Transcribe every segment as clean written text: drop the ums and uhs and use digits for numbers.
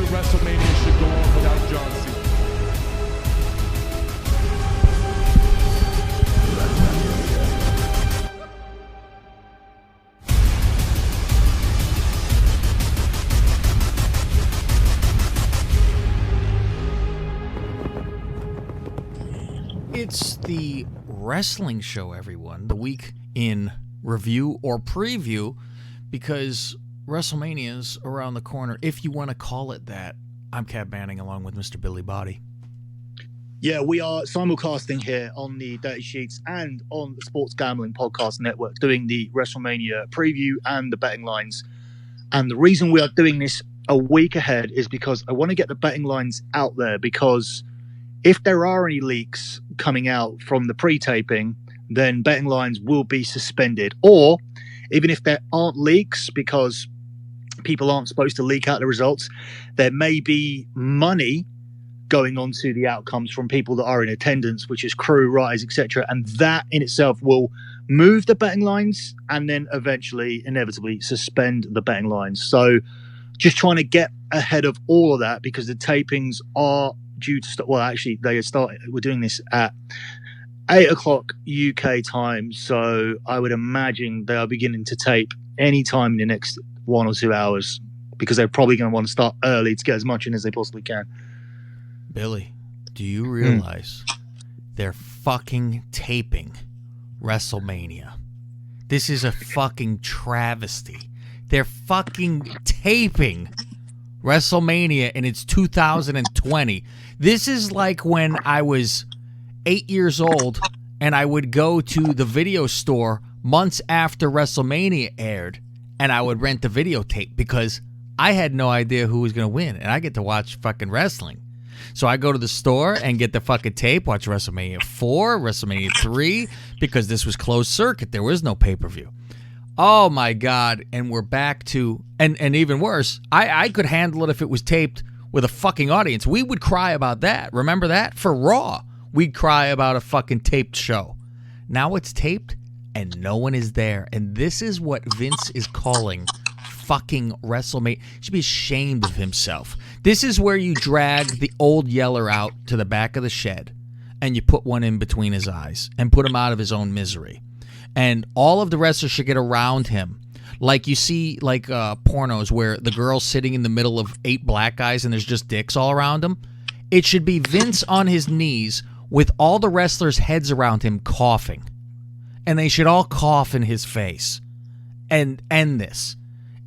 WrestleMania should go on without John Cena. It's the wrestling show, everyone. The week in review or preview, because WrestleMania's around the corner, if you want to call it that. I'm Cab Manning along with Mr. Billy Body. Yeah, we are simulcasting here on the Dirty Sheets and on the Sports Gambling Podcast Network, doing the WrestleMania preview and the betting lines. And the reason we are doing this a week ahead is because I want to get the betting lines out there, because if there are any leaks coming out from the pre-taping, then betting lines will be suspended. Or even if there aren't leaks, because people aren't supposed to leak out the results, there may be money going on to the outcomes from people that are in attendance, which is crew, writers, etc. And that in itself will move the betting lines and then eventually, inevitably, suspend the betting lines. So just trying to get ahead of all of that, because the tapings are due to start. Well, actually, they started. We're doing this at 8 o'clock UK time, so I would imagine they are beginning to tape any time in the next 1 or 2 hours, because they're probably going to want to start early to get as much in as they possibly can. Billy, do you realize they're fucking taping WrestleMania? This is a fucking travesty. They're fucking taping WrestleMania, and it's 2020. This is like when I was 8 years old and I would go to the video store months after WrestleMania aired and I would rent the videotape because I had no idea who was going to win, and I get to watch fucking wrestling. So I go to the store and get the fucking tape, watch WrestleMania 4, WrestleMania 3, because this was closed circuit. There was no pay-per-view. Oh, my God. And we're back to, and even worse, I could handle it if it was taped with a fucking audience. We would cry about that. Remember that? For Raw, we'd cry about a fucking taped show. Now it's taped and no one is there. And this is what Vince is calling fucking WrestleMania. He should be ashamed of himself. This is where you drag the old Yeller out to the back of the shed and you put one in between his eyes and put him out of his own misery. And all of the wrestlers should get around him. Like you see like pornos where the girl's sitting in the middle of 8 black guys and there's just dicks all around him. It should be Vince on his knees with all the wrestlers' heads around him coughing. And they should all cough in his face. And end this.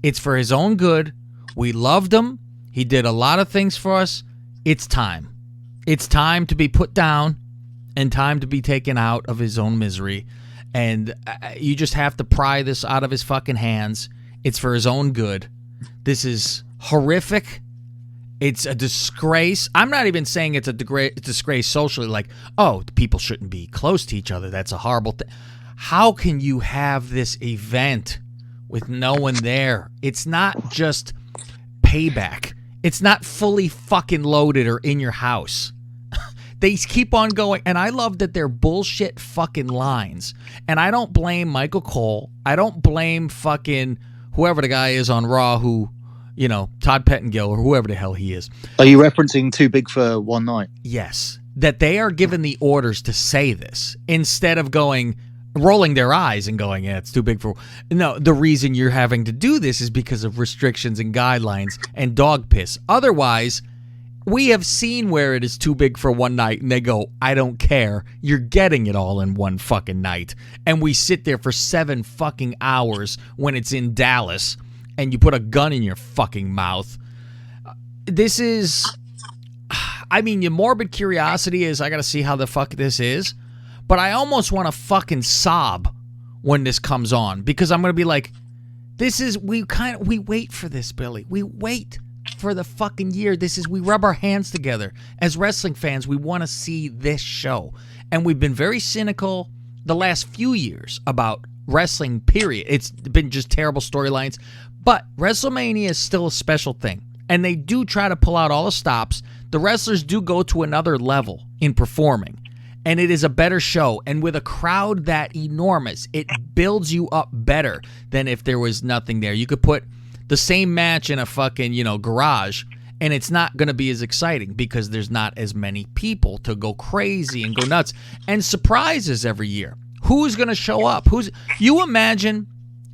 It's for his own good. We loved him. He did a lot of things for us. It's time. It's time to be put down and time to be taken out of his own misery. And you just have to pry this out of his fucking hands. It's for his own good. This is horrific. It's a disgrace. I'm not even saying it's a disgrace socially, like, oh, people shouldn't be close to each other. That's a horrible thing. How can you have this event with no one there? It's not just Payback. It's not fully fucking loaded or in your house. They keep on going, and I love that they're bullshit fucking lines. And I don't blame Michael Cole. I don't blame fucking whoever the guy is on Raw who, you know, Todd Pettengill or whoever the hell he is. Are you referencing Too Big for One Night? Yes. That they are given the orders to say this instead of rolling their eyes and going, yeah, it's too big for... No, the reason you're having to do this is because of restrictions and guidelines and dog piss. Otherwise... we have seen where it is too big for one night, and they go, I don't care. You're getting it all in one fucking night. And we sit there for 7 fucking hours when it's in Dallas, and you put a gun in your fucking mouth. This is... I mean, your morbid curiosity is, I gotta see how the fuck this is. But I almost want to fucking sob when this comes on, because I'm gonna be like, this is... we wait for this, Billy. We wait for the fucking year. We rub our hands together. As wrestling fans, we want to see this show. And we've been very cynical the last few years about wrestling, period. It's been just terrible storylines. But WrestleMania is still a special thing. And they do try to pull out all the stops. The wrestlers do go to another level in performing. And it is a better show. And with a crowd that enormous, it builds you up better than if there was nothing there. You could put the same match in a fucking, garage, And it's not going to be as exciting because there's not as many people to go crazy and go nuts. And surprises every year. Who's going to show up? You imagine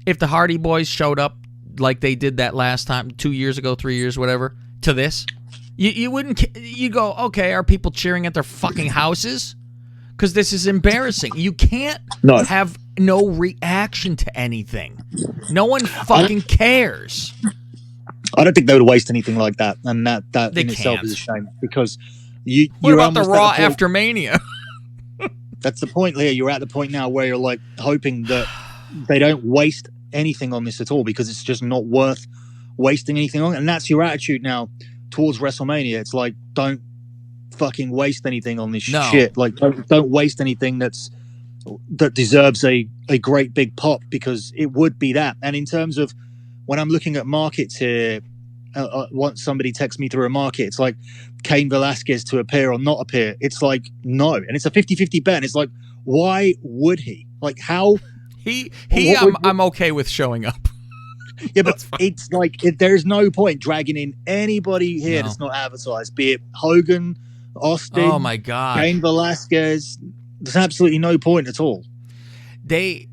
if the Hardy Boys showed up like they did that last time, 2 years ago, 3 years, whatever, to this? You wouldn't. You go, okay, are people cheering at their fucking houses? Because this is embarrassing. You can't have no reaction to anything. No one fucking cares. I don't think they would waste anything like that, and that they in itself can't. is a shame because What about the Raw after Mania? That's the point, Leah. You're at the point now where you're like hoping that they don't waste anything on this at all because it's just not worth wasting anything on, and that's your attitude now towards WrestleMania. It's like, don't fucking waste anything on this shit. Like, don't waste anything that deserves a great big pop, because it would be that. And in terms of when I'm looking at markets here, once somebody texts me through a market, it's like Cain Velasquez to appear or not appear. It's like, no. And it's a 50-50 bet. And it's like, why would he? Like, how? I'm okay with showing up. Yeah, but it's like there's no point dragging in anybody here that's not advertised, be it Hogan, Austin, oh my God, Cain Velasquez. There's absolutely no point at all. This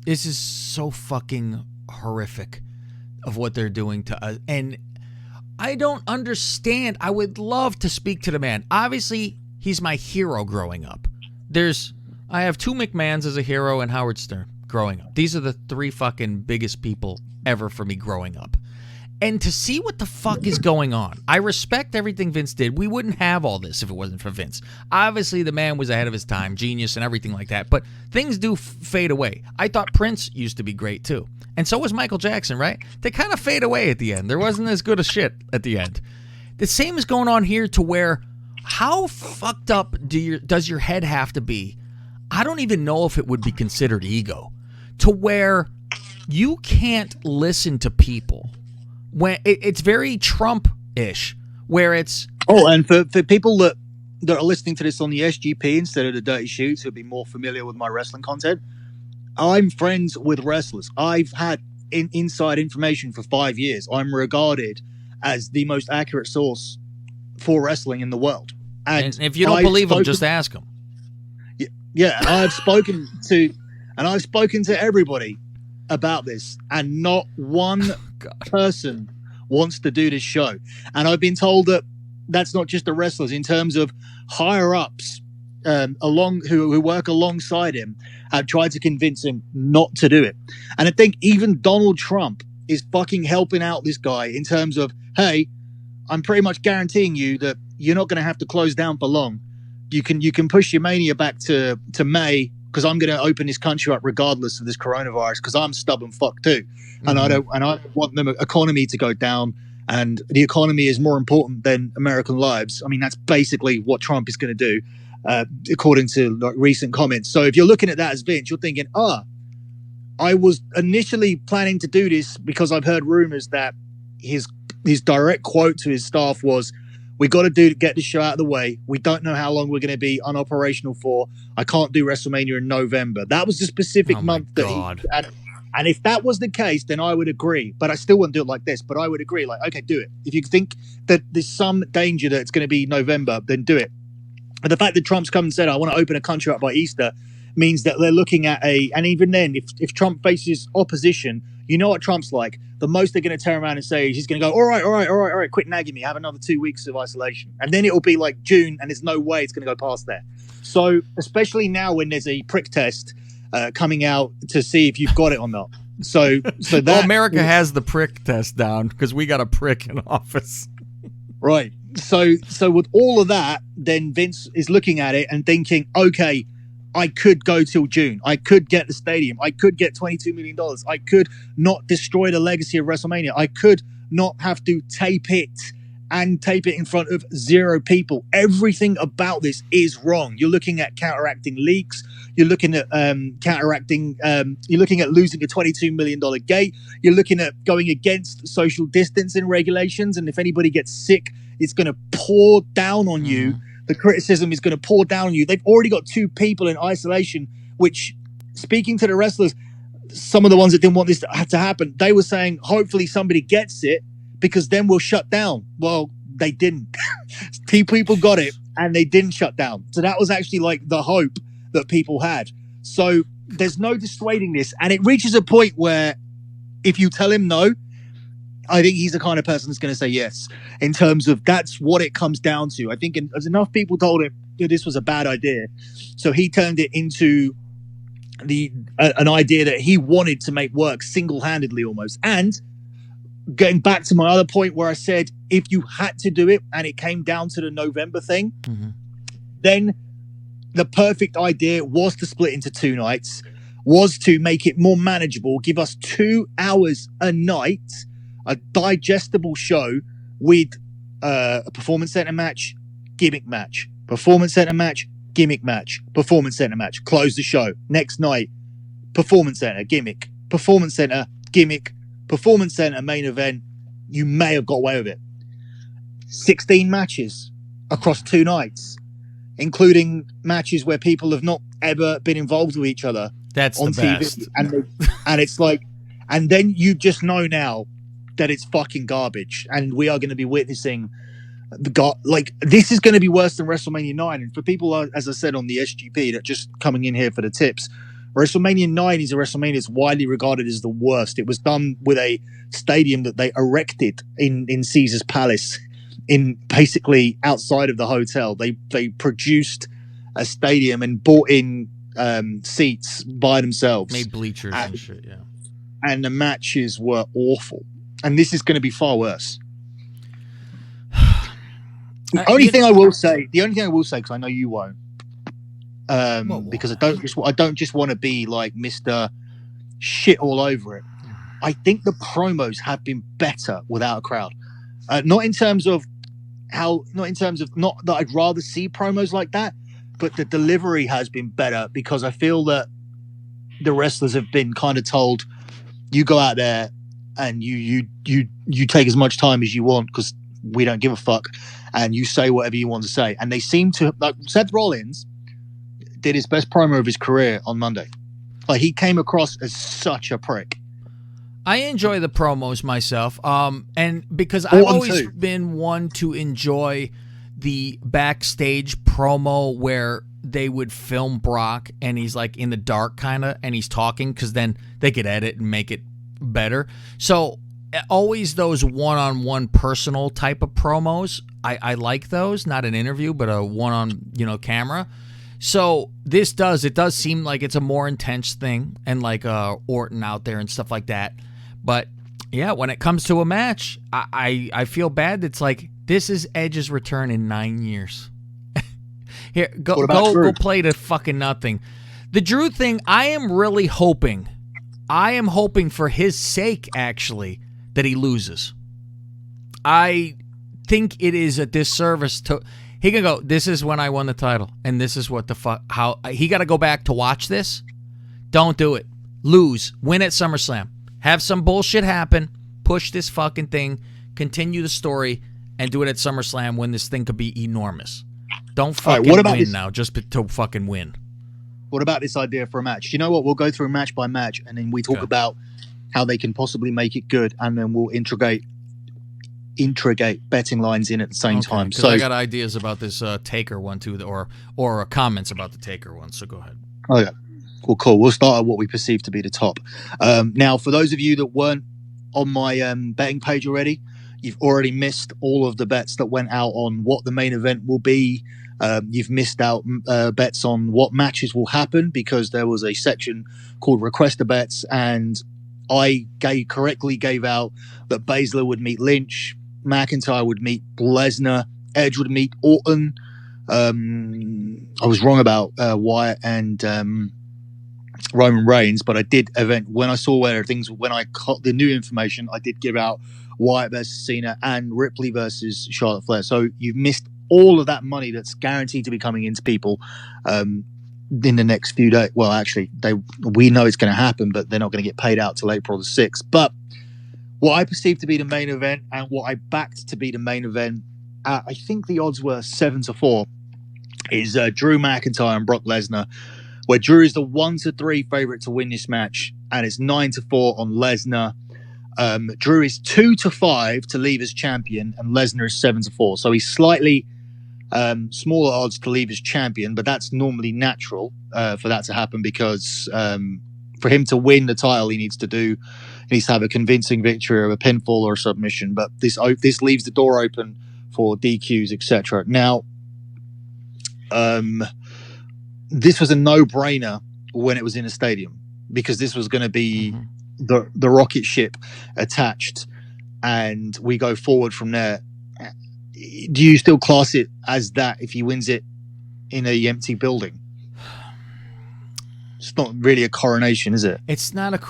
is so fucking horrific of what they're doing to us, and I don't understand. I would love to speak to the man. Obviously, he's my hero growing up. I have two McMahons as a hero and Howard Stern growing up. These are the three fucking biggest people ever for me growing up. And to see what the fuck is going on, I respect everything Vince did. We wouldn't have all this if it wasn't for Vince. Obviously, the man was ahead of his time, genius and everything like that. But things do fade away. I thought Prince used to be great too. And so was Michael Jackson, right? They kind of fade away at the end. There wasn't as good a shit at the end. The same is going on here, to where how fucked up does your head have to be? I don't even know if it would be considered ego, to where you can't listen to people. When it's very Trump-ish, where it's... Oh, and for people that are listening to this on the SGP instead of the Dirty Shoots, who'll be more familiar with my wrestling content, I'm friends with wrestlers. I've had inside information for 5 years. I'm regarded as the most accurate source for wrestling in the world. And if you don't believe them, just ask them. Yeah, I've spoken to everybody about this, and not one person wants to do this show. And I've been told that that's not just the wrestlers. In terms of higher ups who work alongside him, have tried to convince him not to do it. And I think even Donald Trump is fucking helping out this guy in terms of, hey, I'm pretty much guaranteeing you that you're not going to have to close down for long. You can push your Mania back to May, because I'm going to open this country up regardless of this coronavirus, because I'm stubborn fuck too. And I don't want the economy to go down, and the economy is more important than American lives. I mean, that's basically what Trump is going to do, according to recent comments. So if you're looking at that as Vince, you're thinking, I was initially planning to do this because I've heard rumors that his direct quote to his staff was, we got to get this show out of the way. We don't know how long we're going to be unoperational for. I can't do WrestleMania in November. That was the specific month that he... And if that was the case, then I would agree. But I still wouldn't do it like this. But I would agree, like, okay, do it. If you think that there's some danger that it's going to be November, then do it. And the fact that Trump's come and said, I want to open a country up by Easter, means that they're looking at and even then, if Trump faces opposition, you know what Trump's like. The most they're going to turn around and say is he's going to go, all right, quit nagging me. Have another 2 weeks of isolation. And then it'll be like June, and there's no way it's going to go past there. So especially now when there's a prick test coming out to see if you've got it or not. So that... Well, America has the prick test down because we got a prick in office. Right. So with all of that, then Vince is looking at it and thinking, okay, I could go till June. I could get the stadium. I could get $22 million. I could not destroy the legacy of WrestleMania. I could not have to tape it in front of 0 people. Everything about this is wrong. You're looking at counteracting leaks. You're looking at you're looking at losing a $22 million gate. You're looking at going against social distancing regulations. And if anybody gets sick, it's going to pour down on you. The criticism is going to pour down on you. They've already got 2 people in isolation, which, speaking to the wrestlers, some of the ones that didn't want this to happen, they were saying, hopefully somebody gets it, because then we'll shut down. Well, they didn't. People got it and they didn't shut down. So that was actually like the hope that people had. So there's no dissuading this. And it reaches a point where if you tell him no, I think he's the kind of person that's going to say yes, in terms of that's what it comes down to. I think as enough people told him this was a bad idea, so he turned it into an idea that he wanted to make work single-handedly almost. And getting back to my other point where I said if you had to do it and it came down to the November thing, then the perfect idea was to split into 2 nights, was to make it more manageable, give us 2 hours a night, a digestible show with a performance center match, gimmick match, performance center match, gimmick match, performance center match, close the show. Next night, performance center, gimmick, performance center, gimmick, performance center, main event. You may have got away with it. 16 matches across 2 nights, including matches where people have not ever been involved with each other. That's on the TV. best. And it's like, and then you just know now that it's fucking garbage, and we are going to be witnessing this is going to be worse than WrestleMania 9. And for people, as I said on the SGP, that just coming in here for the tips, WrestleMania 9 is a WrestleMania that's widely regarded as the worst. It was done with a stadium that they erected in Caesar's Palace, in basically outside of the hotel. They produced a stadium and bought in seats by themselves, made bleachers and shit. Yeah, and the matches were awful. And this is going to be far worse. The only thing I will say, because I know you won't, because I don't just want to be like Mr. Shit all over it. I think the promos have been better without a crowd. Not in terms of not that I'd rather see promos like that, but the delivery has been better, because I feel that the wrestlers have been kind of told, you go out there and you take as much time as you want because we don't give a fuck, and you say whatever you want to say. And they seem to, like Seth Rollins did his best promo of his career on Monday. Like, he came across as such a prick. I enjoy the promos myself, and because I've always been one to enjoy the backstage promo where they would film Brock and he's like in the dark kind of, and he's talking, because then they could edit and make it better. So always those one-on-one personal type of promos, I like those. Not an interview, but a one-on camera. So it does seem like it's a more intense thing, and like Orton out there and stuff like that. But yeah, when it comes to a match, I feel bad. It's like, this is Edge's return in 9 years. Here, go play to fucking nothing. The Drew thing, I am hoping for his sake, actually, that he loses. I think it is a disservice to... He can go, this is when I won the title, and this is what the fuck... How he got to go back to watch this? Don't do it. Lose. Win at SummerSlam. Have some bullshit happen. Push this fucking thing. Continue the story, and do it at SummerSlam when this thing could be enormous. Don't fucking win now just to fucking win. What about this idea for a match? You know what? We'll go through match by match, and then we talk about how they can possibly make it good, and then we'll integrate betting lines in at the same time. So I got ideas about this Taker one too, or comments about the Taker one. So go ahead. Oh yeah, well, cool. We'll start at what we perceive to be the top. Now, for those of you that weren't on my betting page already, you've already missed all of the bets that went out on what the main event will be. You've missed out bets on what matches will happen, because there was a section called Request a Bets, and I correctly gave out that Baszler would meet Lynch, McIntyre would meet Lesnar, Edge would meet Orton. I was wrong about Wyatt and Roman Reigns, but I did when I saw when I got the new information, I did give out Wyatt versus Cena and Ripley versus Charlotte Flair. So you've missed all of that money that's guaranteed to be coming into people in the next few days. Well, actually, we know it's going to happen, but they're not going to get paid out till April the 6th. But what I perceived to be the main event, and what I backed to be the main event, I think the odds were 7-4, is Drew McIntyre and Brock Lesnar, where Drew is the 1-3 favorite to win this match, and it's 9-4 on Lesnar. Drew is 2-5 to leave as champion, and Lesnar is 7-4. So he's slightly smaller odds to leave as champion, but that's normally natural for that to happen because for him to win the title, he needs to have a convincing victory or a pinfall or a submission. But this leaves the door open for DQs, etc. Now, this was a no-brainer when it was in a stadium because this was going to be the rocket ship attached, and we go forward from there. Do you still class it as that if he wins it in a empty building? It's not really a coronation, is it? It's not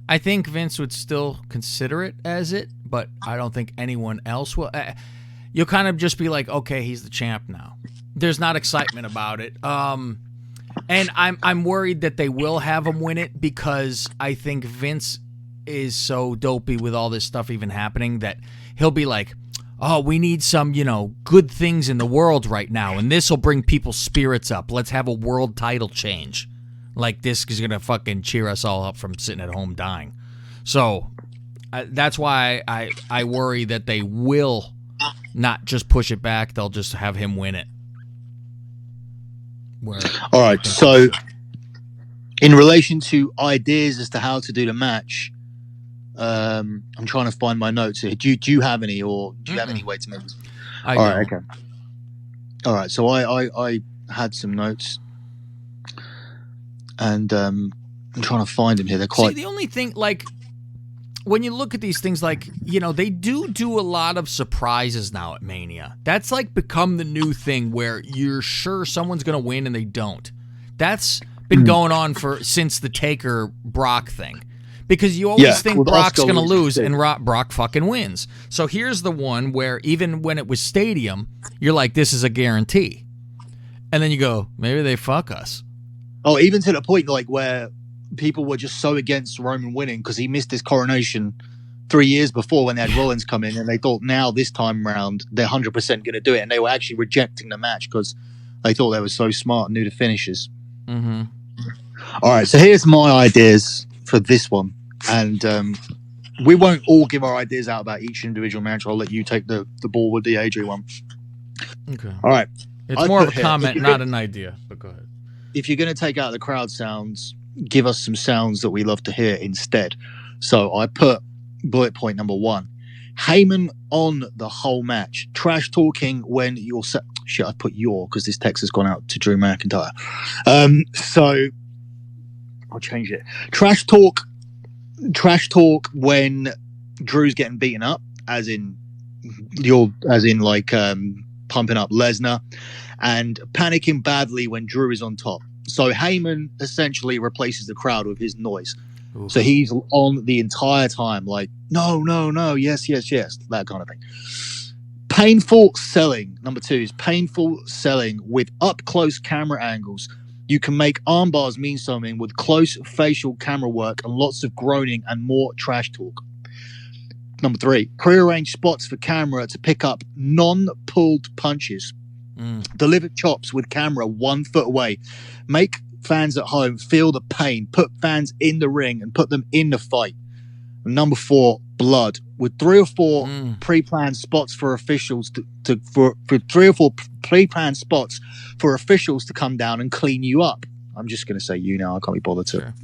I think Vince would still consider it as it, but I don't think anyone else will. You'll kind of just be like, okay, he's the champ now. There's not excitement about it. And I'm worried that they will have him win it because I think Vince is so dopey with all this stuff even happening that he'll be like, oh, we need some, good things in the world right now, and this will bring people's spirits up. Let's have a world title change. Like, this is going to fucking cheer us all up from sitting at home dying. So, that's why I worry that they will not just push it back. They'll just have him win it. All right, so in relation to ideas as to how to do the match, I'm trying to find my notes here. Do you have any, or do you have any way to make this? I don't. Right, okay. All right, so I had some notes, and I'm trying to find them here. They're quite. See, the only thing, like, when you look at these things, like, they do a lot of surprises now at Mania. That's like become the new thing where you're sure someone's gonna win and they don't. That's been going on since the Taker Brock thing. Because you always think Brock's going to lose, and Brock fucking wins. So here's the one where even when it was stadium, you're like, this is a guarantee. And then you go, maybe they fuck us. Oh, even to the point like where people were just so against Roman winning because he missed his coronation 3 years before when they had Rollins come in, and they thought now this time round they're 100% going to do it, and they were actually rejecting the match because they thought they were so smart and knew the finishes. Mm-hmm. All right, so here's my ideas for this one. And we won't all give our ideas out about each individual match. I'll let you take the ball with the AJ one. Okay. All right. It's more of a comment, not an idea, but go ahead. If you're going to take out the crowd sounds, give us some sounds that we love to hear instead. So I put bullet point number 1. Heyman on the whole match. Trash talking when you're... Shit, I put your because this text has gone out to Drew McIntyre. So I'll change it. Trash talk when Drew's getting beaten up, as in pumping up Lesnar, and panicking badly when Drew is on top. So Heyman essentially replaces the crowd with his noise. Ooh. So he's on the entire time, like, no, yes, that kind of thing. Painful selling. Number 2 is painful selling with up-close camera angles. You can make armbars mean something with close facial camera work and lots of groaning and more trash talk. Number 3, prearranged spots for camera to pick up non-pulled punches. Deliver chops with camera 1 foot away. Make fans at home feel the pain. Put fans in the ring and put them in the fight. And number 4, blood. With 3 or 4 pre-planned spots for officials for 3 or 4 pre-planned spots for officials to come down and clean you up. I'm just going to say you now. I can't be bothered to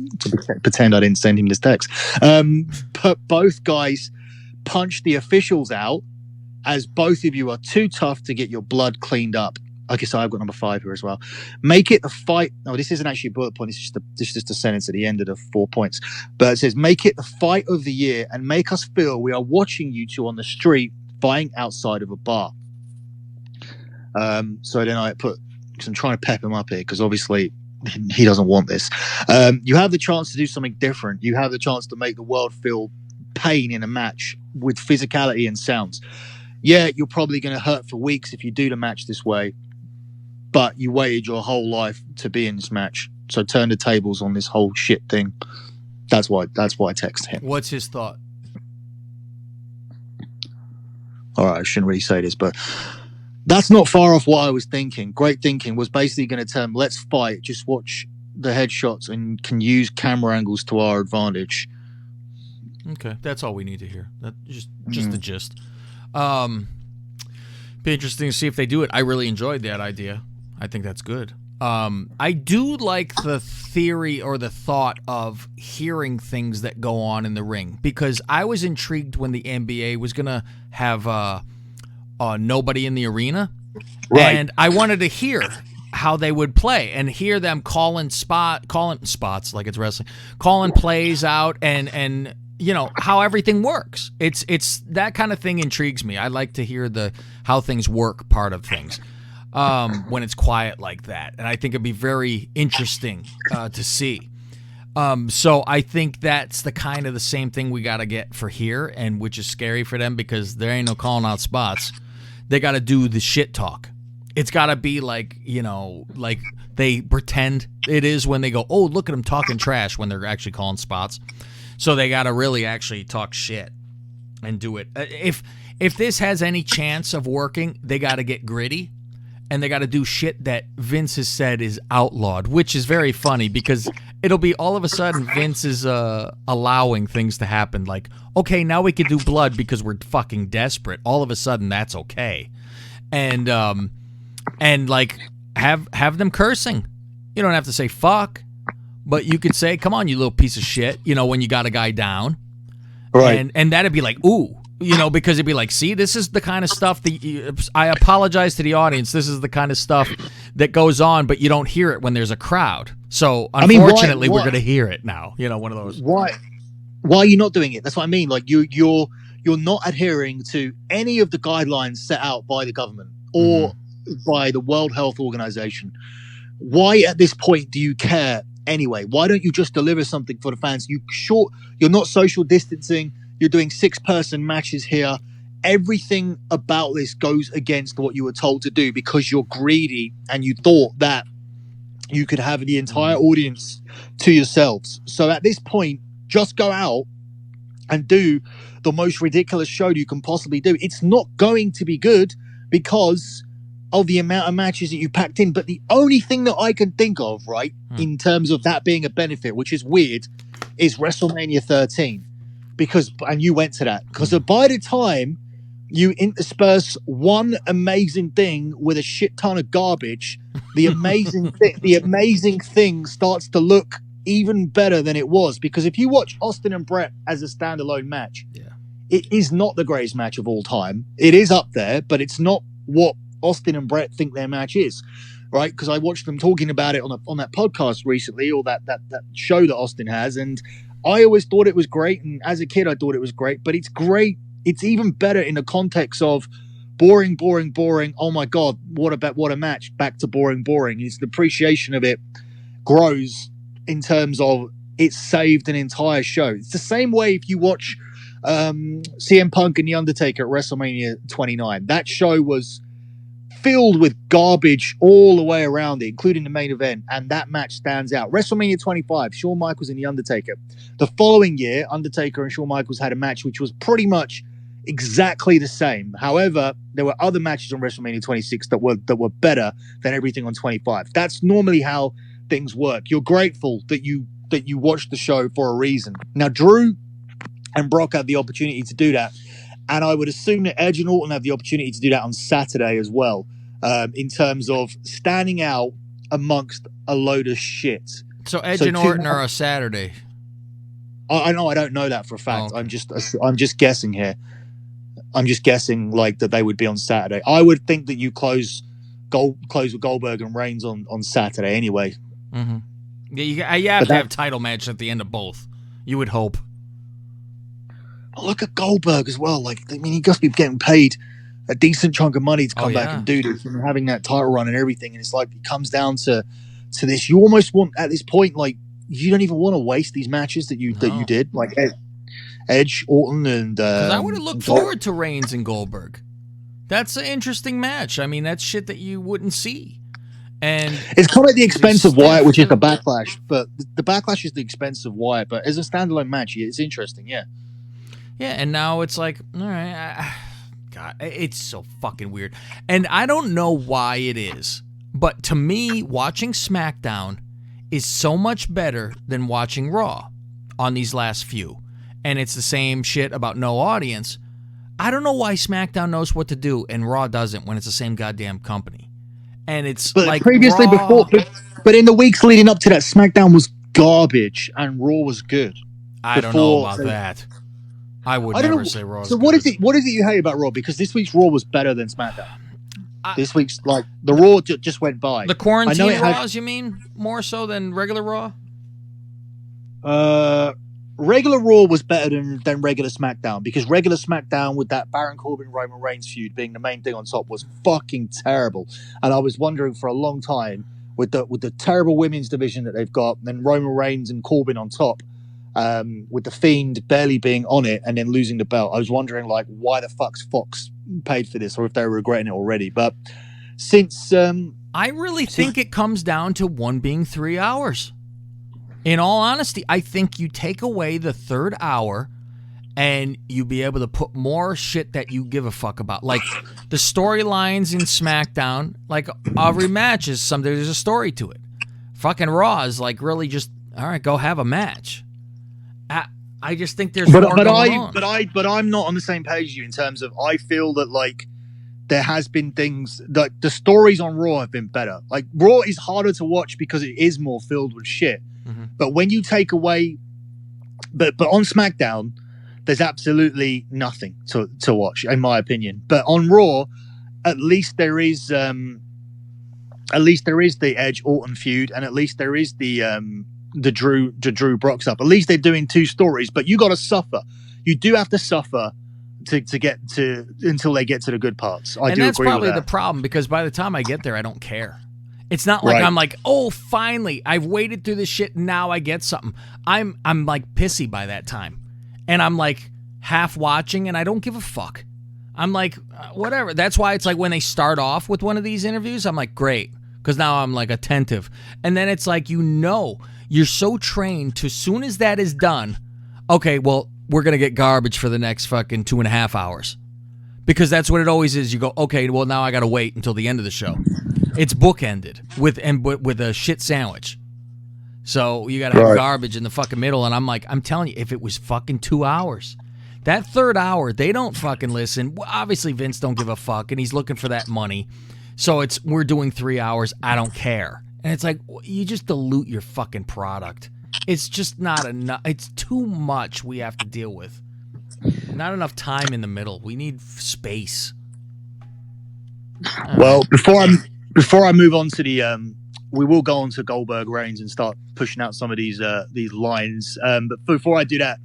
pretend I didn't send him this text. But both guys punch the officials out, as both of you are too tough to get your blood cleaned up. Okay, so I've got number 5 here as well. Make it the fight. No, this isn't actually a bullet point. This is just a sentence at the end of the 4 points. But it says, make it the fight of the year and make us feel we are watching you two on the street fighting outside of a bar. So then I put, because I'm trying to pep him up here, because obviously he doesn't want this. You have the chance to do something different. You have the chance to make the world feel pain in a match with physicality and sounds. Yeah, you're probably going to hurt for weeks if you do the match this way, but you waited your whole life to be in this match. So turn the tables on this whole shit thing. That's why I text him. What's his thought? All right, I shouldn't really say this, but that's not far off what I was thinking. Great thinking was basically going to tell him, let's fight. Just watch the headshots and can use camera angles to our advantage. Okay, that's all we need to hear. That just the gist. Be interesting to see if they do it. I really enjoyed that idea. I think that's good. I do like the theory or the thought of hearing things that go on in the ring, because I was intrigued when the NBA was gonna have nobody in the arena, Right. and I wanted to hear how they would play and hear them calling spots like it's wrestling, calling plays out, and you know how everything works. It's that kind of thing intrigues me. I like to hear how things work part of things when it's quiet like that, and I think it'd be very interesting to see. So I think that's the kind of the same thing we got to get for here, and which is scary for them because there ain't no calling out spots. They got to do the shit talk. It's got to be like, you know, like they pretend it is when they go, oh, look at them talking trash when they're actually calling spots. So they got to really actually talk shit and do it. If this has any chance of working, they got to get gritty, and they got to do shit that Vince has said is outlawed, which is very funny because it'll be all of a sudden Vince is allowing things to happen. Like, okay, now we can do blood because we're fucking desperate. All of a sudden, that's okay. And like have them cursing. You don't have to say fuck, but you could say, "Come on, you little piece of shit." You know, when you got a guy down, Right. And that'd be like, ooh, you know, because it'd be like, see, this is the kind of stuff that I apologize to the audience. This is the kind of stuff that goes on, but you don't hear it when there's a crowd. So unfortunately, we're gonna hear it now. You know, one of those. Why are you not doing it? That's what I mean. Like you're not adhering to any of the guidelines set out by the government or by the World Health Organization. Why at this point do you care anyway? Why don't you just deliver something for the fans? You're not social distancing. You're doing 6-person matches here. Everything about this goes against what you were told to do because you're greedy and you thought that you could have the entire audience to yourselves. So at this point, just go out and do the most ridiculous show you can possibly do. It's not going to be good because of the amount of matches that you packed in. But the only thing that I can think of, right, in terms of that being a benefit, which is weird, is WrestleMania 13. And you went to that. Because by the time you intersperse one amazing thing with a shit ton of garbage, the amazing thing starts to look even better than it was. Because if you watch Austin and Brett as a standalone match, it is not the greatest match of all time. It is up there, but it's not what Austin and Brett think their match is, right? Because I watched them talking about it on that podcast recently, or that show that Austin has, and I always thought it was great, and as a kid I thought it was great, but it's great. It's even better in the context of boring. Oh my god, what a match! Back to boring. It's the appreciation of it grows in terms of it saved an entire show. It's the same way if you watch CM Punk and The Undertaker at WrestleMania 29. That show was filled with garbage all the way around it, including the main event, and that match stands out. WrestleMania 25, Shawn Michaels and The Undertaker. The following year, Undertaker and Shawn Michaels had a match which was pretty much exactly the same. However, there were other matches on WrestleMania 26 that were better than everything on 25. That's normally how things work. You're grateful that you watched the show for a reason. Now, Drew and Brock had the opportunity to do that, and I would assume that Edge and Orton have the opportunity to do that on Saturday as well, in terms of standing out amongst a load of shit. So Edge and Orton are a Saturday. I know. I don't know that for a fact. Oh, okay. I'm just guessing here. I'm just guessing like that they would be on Saturday. I would think that you close with Goldberg and Reigns on Saturday anyway. Mm-hmm. Yeah, you have to have title match at the end of both. You would hope. Look at Goldberg as well. Like, I mean, he must be getting paid a decent chunk of money to come back and do this and having that title run and everything. And it's like it comes down to this. You almost want at this point, like, you don't even want to waste these matches that you did, like Edge, Orton, and I would have looked forward to Reigns and Goldberg. That's an interesting match. I mean, that's shit that you wouldn't see. And it's kind of the expense of Wyatt, which is the Backlash. But the Backlash is the expense of Wyatt. But as a standalone match, it's interesting, yeah. Yeah, and now it's like, all right, God, it's so fucking weird. And I don't know why it is, but to me, watching SmackDown is so much better than watching Raw on these last few. and it's the same shit about no audience. I don't know why SmackDown knows what to do and Raw doesn't when it's the same goddamn company. And it's but like previously Raw, but in the weeks leading up to that, SmackDown was garbage and Raw was good. I don't know about that. I would never say Raw is so good. what is it you hate about Raw? Because this week's Raw was better than SmackDown. This week's, like, the Raw just went by. The quarantine Raws, you mean? More so than regular Raw? Regular Raw was better than regular SmackDown, because regular SmackDown with that Baron Corbin Roman Reigns feud being the main thing on top was fucking terrible. And I was wondering for a long time, with the terrible women's division that they've got, and then Roman Reigns and Corbin on top, with the Fiend barely being on it and then losing the belt, I was wondering, like, why the fuck's Fox paid for this, or if they were regretting it already. But since I really think it comes down to one being 3 hours. In all honesty, I think you take away the third hour and you be able to put more shit that you give a fuck about. Like the storylines in SmackDown, like every match is there's a story to it. Fucking Raw is like really just, all right, go have a match. I just think there's more going on. But I'm not on the same page as you in terms of, I feel that, like, there has been things that the stories on Raw have been better. Like, Raw is harder to watch because it is more filled with shit. Mm-hmm. But when you take away, but on SmackDown, there's absolutely nothing to watch, in my opinion. But on Raw, at least there is the Edge Orton feud, and at least there is the Drew Brock stuff. At least they're doing two stories, but you got to suffer. You do have to suffer to get to until they get to the good parts. I do agree with that. And that's probably the problem, because by the time I get there, I don't care. It's not like I'm like, oh, finally, I've waited through this shit, now I get something. I'm like pissy by that time, and I'm like half watching, and I don't give a fuck. I'm like, whatever. That's why it's like when they start off with one of these interviews, I'm like, great, because now I'm like attentive, and then it's like, you're so trained to, as soon as that is done, okay, well, we're going to get garbage for the next fucking 2.5 hours. Because that's what it always is. You go, okay, well, now I got to wait until the end of the show. It's bookended with a shit sandwich. So you got to have garbage in the fucking middle. And I'm like, I'm telling you, if it was fucking 2 hours, that third hour, they don't fucking listen. Well, obviously, Vince don't give a fuck, and he's looking for that money. So we're doing 3 hours. I don't care. And it's like, you just dilute your fucking product. It's just not enough. It's too much we have to deal with. Not enough time in the middle. We need space. Well, before I move on to the, we will go on to Goldberg Reigns and start pushing out some of these lines. But before I do that,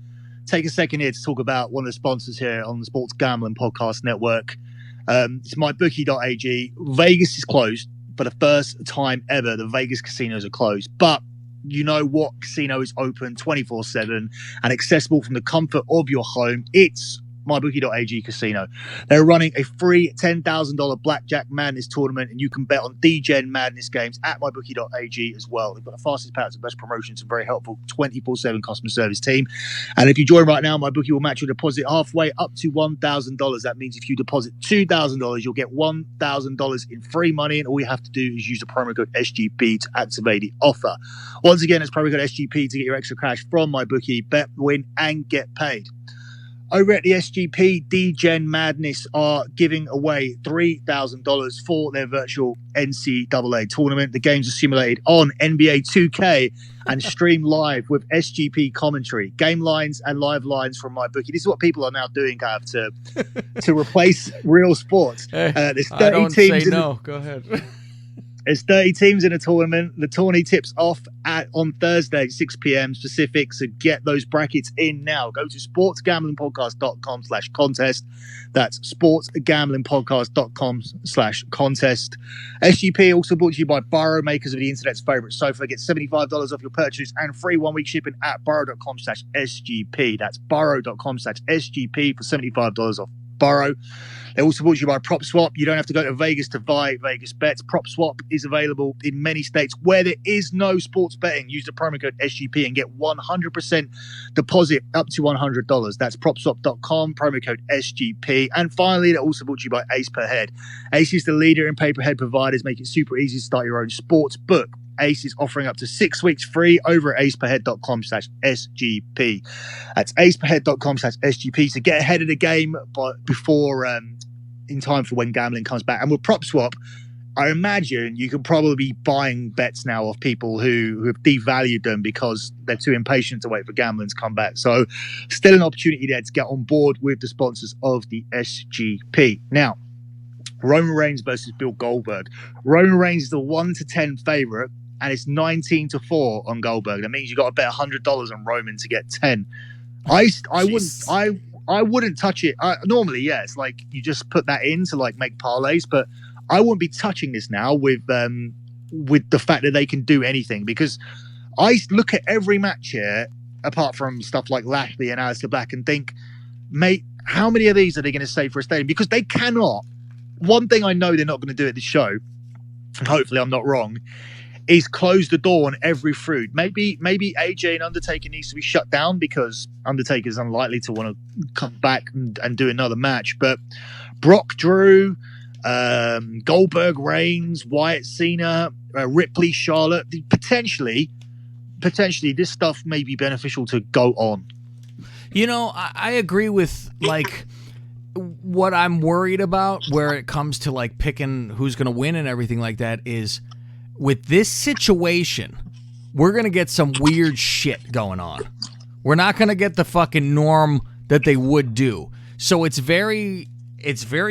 take a second here to talk about one of the sponsors here on the Sports Gambling Podcast Network. It's mybookie.ag. Vegas is closed. For the first time ever, the Vegas casinos are closed. But you know what casino is open 24/7 and accessible from the comfort of your home? It's mybookie.ag casino. They're running a free $10,000 Blackjack Madness tournament, and you can bet on DGen Madness games at mybookie.ag as well. They've got the fastest payouts and best promotions and very helpful 24/7 customer service team. And if you join right now, MyBookie will match your deposit halfway up to $1,000. That means if you deposit $2,000, you'll get $1,000 in free money, and all you have to do is use the promo code SGP to activate the offer. Once again, it's promo code SGP to get your extra cash from MyBookie. Bet, win, and get paid. Over at the SGP, DGen Madness are giving away $3,000 for their virtual NCAA tournament. The games are simulated on NBA 2K and streamed live with SGP commentary, game lines, and live lines from MyBookie. This is what people are now doing, Gav, to replace real sports. There's 30 I don't teams say no. Go ahead. There's 30 teams in a tournament. The tourney tips off on Thursday, 6 p.m. Pacific. So get those brackets in now. Go to sportsgamblingpodcast.com/contest. That's sportsgamblingpodcast.com/contest. SGP also brought to you by Burrow, makers of the internet's favorite sofa. Get $75 off your purchase and free 1 week shipping at burrow.com/SGP. That's burrow.com/SGP for $75 off Burrow. They also brought to you by PropSwap. You don't have to go to Vegas to buy Vegas bets. PropSwap is available in many states where there is no sports betting. Use the promo code SGP and get 100% deposit up to $100. That's PropSwap.com, promo code SGP. And finally, they're also brought to you by Ace Per Head. Ace is the leader in pay-per-head providers. Make it super easy to start your own sports book. Ace is offering up to 6 weeks free over at aceperhead.com/SGP. That's aceperhead.com/SGP to get ahead of the game before in time for when gambling comes back. And with Prop Swap, I imagine you could probably be buying bets now of people who have devalued them because they're too impatient to wait for gambling to come back. So still an opportunity there to get on board with the sponsors of the SGP. Now, Roman Reigns versus Bill Goldberg. Roman Reigns is the 1-10 favorite, and it's 19-4 on Goldberg. That means you got to bet $100 on Roman to get 10. I wouldn't touch it. Normally, yeah, it's like you just put that in to like make parlays, but I wouldn't be touching this now with the fact that they can do anything, because I look at every match here, apart from stuff like Lashley and Aleister Black, and think, mate, how many of these are they going to save for a stadium? Because they cannot. One thing I know they're not going to do at this show, and hopefully I'm not wrong, is close the door on every feud. Maybe AJ and Undertaker needs to be shut down because Undertaker's unlikely to want to come back and do another match. But Brock, Drew, Goldberg, Reigns, Wyatt, Cena, Ripley, Charlotte, potentially this stuff may be beneficial to go on. You know, I agree with like what I'm worried about where it comes to like picking who's going to win and everything like that is with this situation, we're going to get some weird shit going on. We're not going to get the fucking norm that they would do. So it's very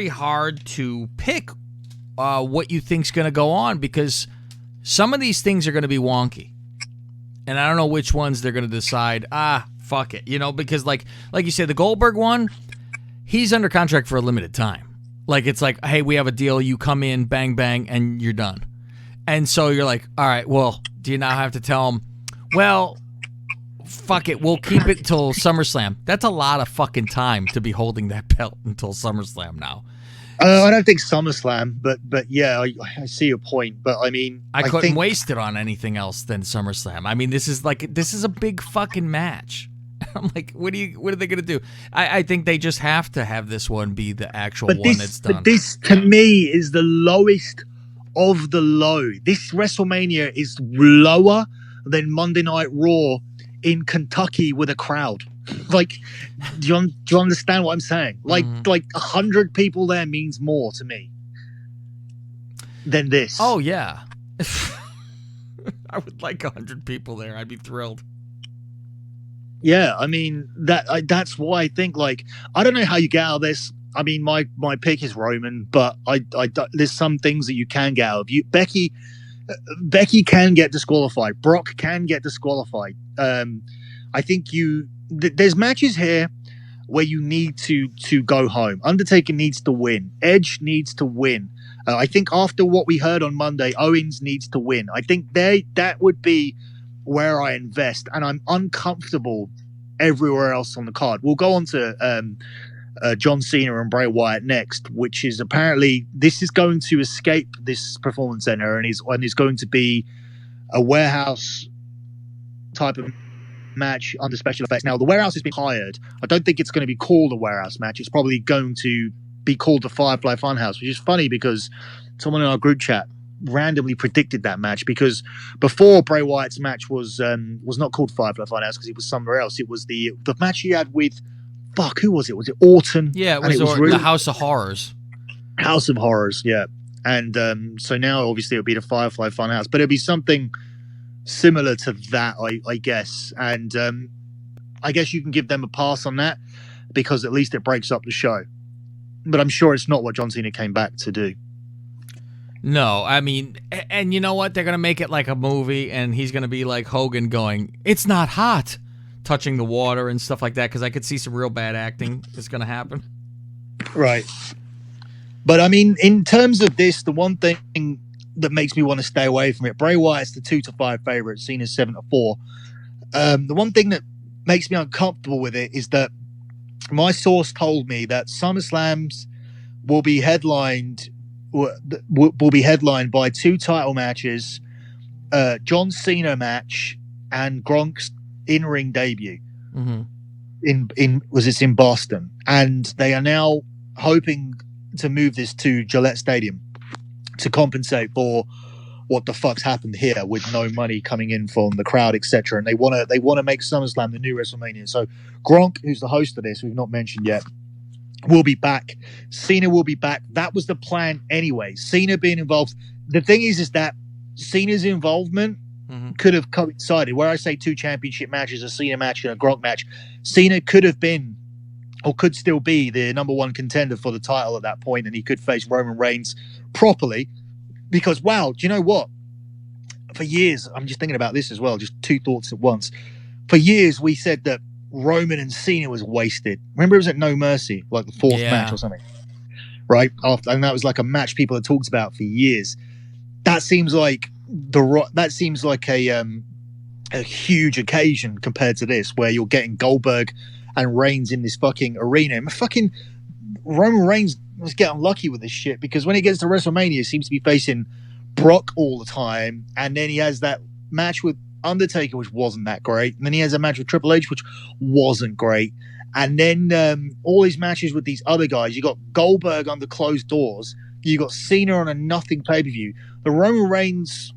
hard to pick what you think's going to go on because some of these things are going to be wonky. And I don't know which ones they're going to decide, fuck it. You know, because like you said, the Goldberg one, he's under contract for a limited time. Like, it's like, hey, we have a deal. You come in, bang, bang, and you're done. And so you're like, all right, well, do you now have to tell him, well, fuck it, we'll keep it till SummerSlam. That's a lot of fucking time to be holding that belt until SummerSlam now. I don't think SummerSlam, but yeah, I see your point. But I mean, I couldn't waste it on anything else than SummerSlam. I mean, this is a big fucking match. I'm like, what are they gonna do? I think they just have to have this one be the actual one that's done. But this, to me, is the lowest of the low. This WrestleMania is lower than Monday Night Raw in Kentucky with a crowd. Like, do you understand what I'm saying? Like 100 people there means more to me than this. Oh yeah, I would like 100 people there. I'd be thrilled. Yeah, I mean that's why I think, like, I don't know how you get out of this. I mean, my pick is Roman, but there's some things that you can get out of. Becky can get disqualified. Brock can get disqualified. I think there's matches here where you need to go home. Undertaker needs to win. Edge needs to win. I think after what we heard on Monday, Owens needs to win. I think that would be where I invest, and I'm uncomfortable everywhere else on the card. We'll go on to John Cena and Bray Wyatt next, which is apparently this is going to escape this performance center and is going to be a warehouse type of match under special effects. Now, the warehouse has been hired. I don't think it's going to be called a warehouse match. It's probably going to be called the Firefly Funhouse, which is funny because someone in our group chat randomly predicted that match, because before Bray Wyatt's match was not called Firefly Funhouse because it was somewhere else. It was the match he had with who was it? Was it Orton? Yeah, it was the House of Horrors. House of Horrors, yeah. And so now obviously it'll be the Firefly Funhouse, but it'll be something similar to that, I guess. And I guess you can give them a pass on that because at least it breaks up the show. But I'm sure it's not what John Cena came back to do. No, I mean, and you know what? They're going to make it like a movie, and he's going to be like Hogan going, it's not hot, touching the water and stuff like that, because I could see some real bad acting is going to happen. Right. But, I mean, in terms of this, the one thing that makes me want to stay away from it, Bray Wyatt's the 2-5 favorite, Cena's 7-4. The one thing that makes me uncomfortable with it is that my source told me that SummerSlams will be headlined by 2 title matches, John Cena match and Gronk's in-ring debut. Mm-hmm. in Boston, and they are now hoping to move this to Gillette Stadium to compensate for what the fuck's happened here with no money coming in from the crowd, etc. And they want to make SummerSlam the new WrestleMania. So Gronk, who's the host of this, we've not mentioned yet, will be back. Cena will be back. That was the plan anyway. Cena being involved. The thing is that Cena's involvement could have coincided. Where I say 2 championship matches, a Cena match and a Gronk match, Cena could have been, or could still be, the number 1 contender for the title at that point, and he could face Roman Reigns properly. Because, wow, do you know what? For years, I'm just thinking about this as well, just 2 thoughts at once. For years, we said that Roman and Cena was wasted. Remember, it was at No Mercy, like the 4th match or something, right? And that was like a match people had talked about for years. That seems like a huge occasion compared to this, where you're getting Goldberg and Reigns in this fucking arena. And fucking Roman Reigns must get unlucky with this shit, because when he gets to WrestleMania, he seems to be facing Brock all the time, and then he has that match with Undertaker, which wasn't that great, and then he has a match with Triple H, which wasn't great, and then all these matches with these other guys. You got Goldberg under closed doors, you got Cena on a nothing pay-per-view. The Roman Reigns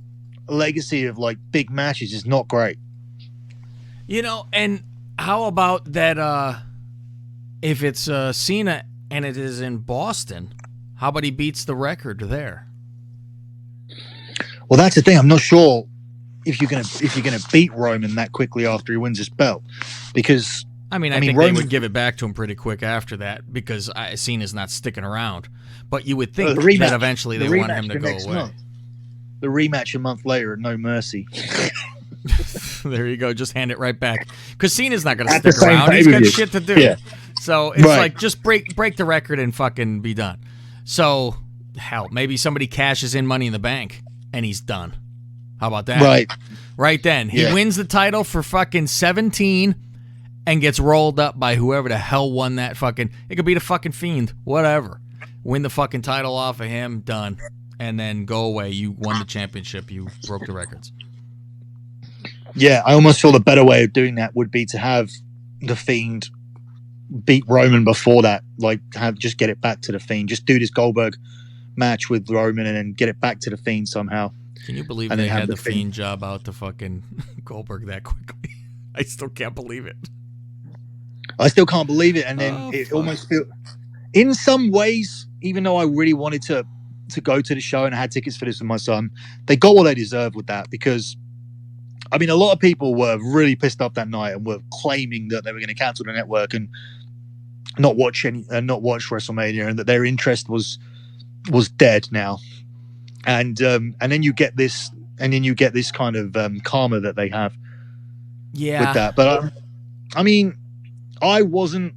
legacy of like big matches is not great. You know, and how about that if it's Cena and it is in Boston, how about he beats the record there? Well, that's the thing. I'm not sure if you're gonna beat Roman that quickly after he wins his belt, because I mean Roman, they would give it back to him pretty quick after that, because Cena's not sticking around. But you would think that eventually they want him to go away. Month. The rematch a month later at No Mercy. There you go. Just hand it right back, because Cena's not going to stick around. He's got shit to do. Yeah. So it's like, just break the record and fucking be done. So hell, maybe somebody cashes in Money in the Bank and he's done. How about that? Right then, he wins the title for fucking 17 and gets rolled up by whoever the hell won that fucking. It could be the fucking Fiend, whatever. Win the fucking title off of him, done, and then go away. You won the championship. You broke the records. Yeah, I almost feel the better way of doing that would be to have the Fiend beat Roman before that. Like, just get it back to the Fiend. Just do this Goldberg match with Roman and then get it back to the Fiend somehow. Can you believe they had the Fiend job out to fucking Goldberg that quickly? I still can't believe it. I still can't believe it. And then it almost feels, in some ways, even though I really wanted to go to the show and I had tickets for this with my son, they got what they deserved with that, because I mean, a lot of people were really pissed off that night and were claiming that they were going to cancel the network and not watch WrestleMania, and that their interest was dead now. And then you get this, kind of karma that they have with that. But I mean, I wasn't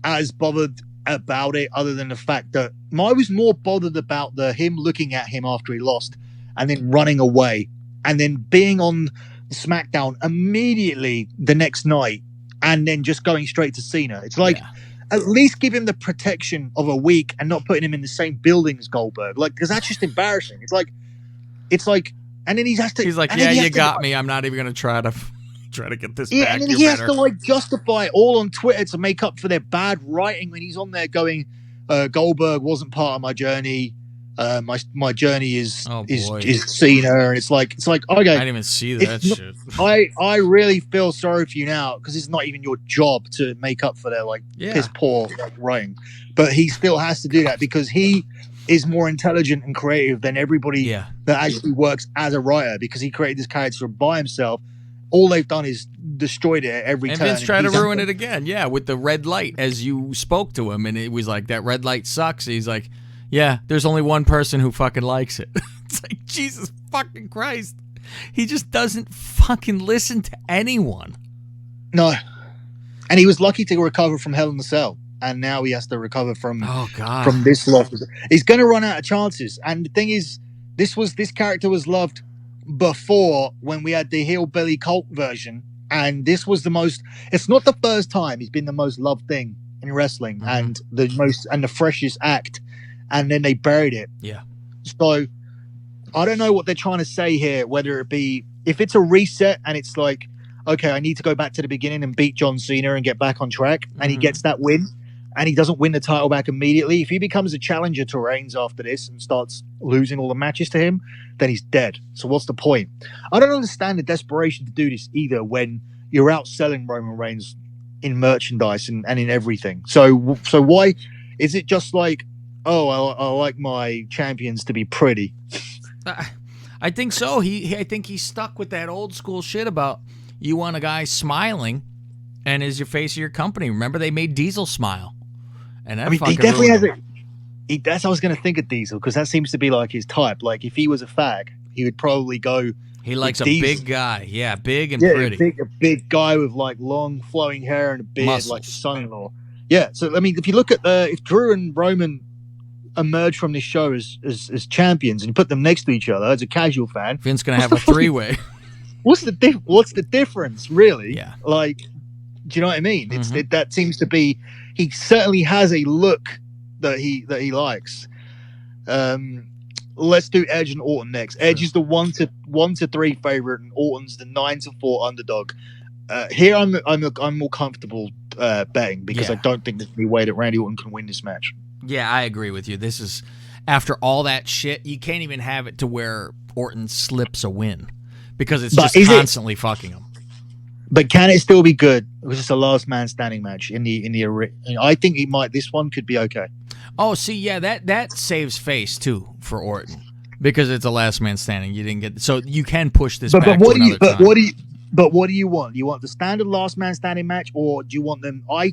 as bothered about it, other than the fact that I was more bothered about him looking at him after he lost and then running away, and then being on SmackDown immediately the next night, and then just going straight to Cena. It's like, at least give him the protection of a week and not putting him in the same building as Goldberg. Like, because that's just embarrassing. It's like, and then he's like, yeah, you got me. I'm not even going to try to get this back. And then he has to like justify it all on Twitter to make up for their bad writing when he's on there going, Goldberg wasn't part of my journey. My journey is Cena, and it's like okay. I didn't even see that shit. I really feel sorry for you now, because it's not even your job to make up for their piss poor writing, but he still has to do that because he is more intelligent and creative than everybody that actually works as a writer, because he created this character by himself. All they've done is destroyed it at every turn. And Vince tried to ruin it again, with the red light, as you spoke to him, and it was like, that red light sucks. He's like, yeah, there's only one person who fucking likes it. It's like, Jesus fucking Christ. He just doesn't fucking listen to anyone. No. And he was lucky to recover from Hell in the Cell. And now he has to recover from this loss. He's going to run out of chances. And the thing is, this character was loved before, when we had the hillbilly cult version. And this was it's not the first time he's been the most loved thing in wrestling, and the freshest act. And then they buried it. Yeah. So I don't know what they're trying to say here, whether it be, if it's a reset and it's like, okay, I need to go back to the beginning and beat John Cena and get back on track, and he gets that win, and he doesn't win the title back immediately, if he becomes a challenger to Reigns after this and starts losing all the matches to him, then he's dead. So what's the point? I don't understand the desperation to do this either when you're outselling Roman Reigns in merchandise and in everything. So why is it just like, oh, I like my champions to be pretty? I think so. I think he's stuck with that old school shit about you want a guy smiling and is your face of your company. Remember, they made Diesel smile. And that I mean, he definitely has it. That's I was going to think of Diesel, because that seems to be like his type. Like if he was a fag, he would probably go. He likes a Diesel. Big guy, yeah, big and pretty. A big guy with like long flowing hair and a beard, Muscles. like his son-in-law. Yeah. So I mean, if you look at if Drew and Roman emerge from this show as champions and you put them next to each other as a casual fan, Vince gonna have a three-way. What's the difference, really? Yeah. Like, do you know what I mean? That seems to be. He certainly has a look that he likes. Let's do Edge and Orton next. Edge is the 1-3 favorite, and Orton's the 9-4 underdog. Here, I'm more comfortable betting, because I don't think there's any way that Randy Orton can win this match. Yeah, I agree with you. This is, after all that shit, you can't even have it to where Orton slips a win, because it's just constantly fucking him. But can it still be good? Because it's a last man standing match in the arena. I think it might. This one could be okay. Oh, see, yeah, that saves face too for Orton, because it's a last man standing. You didn't get, so you can push this back to another time. But what do you want? You want the standard last man standing match, or do you want them? I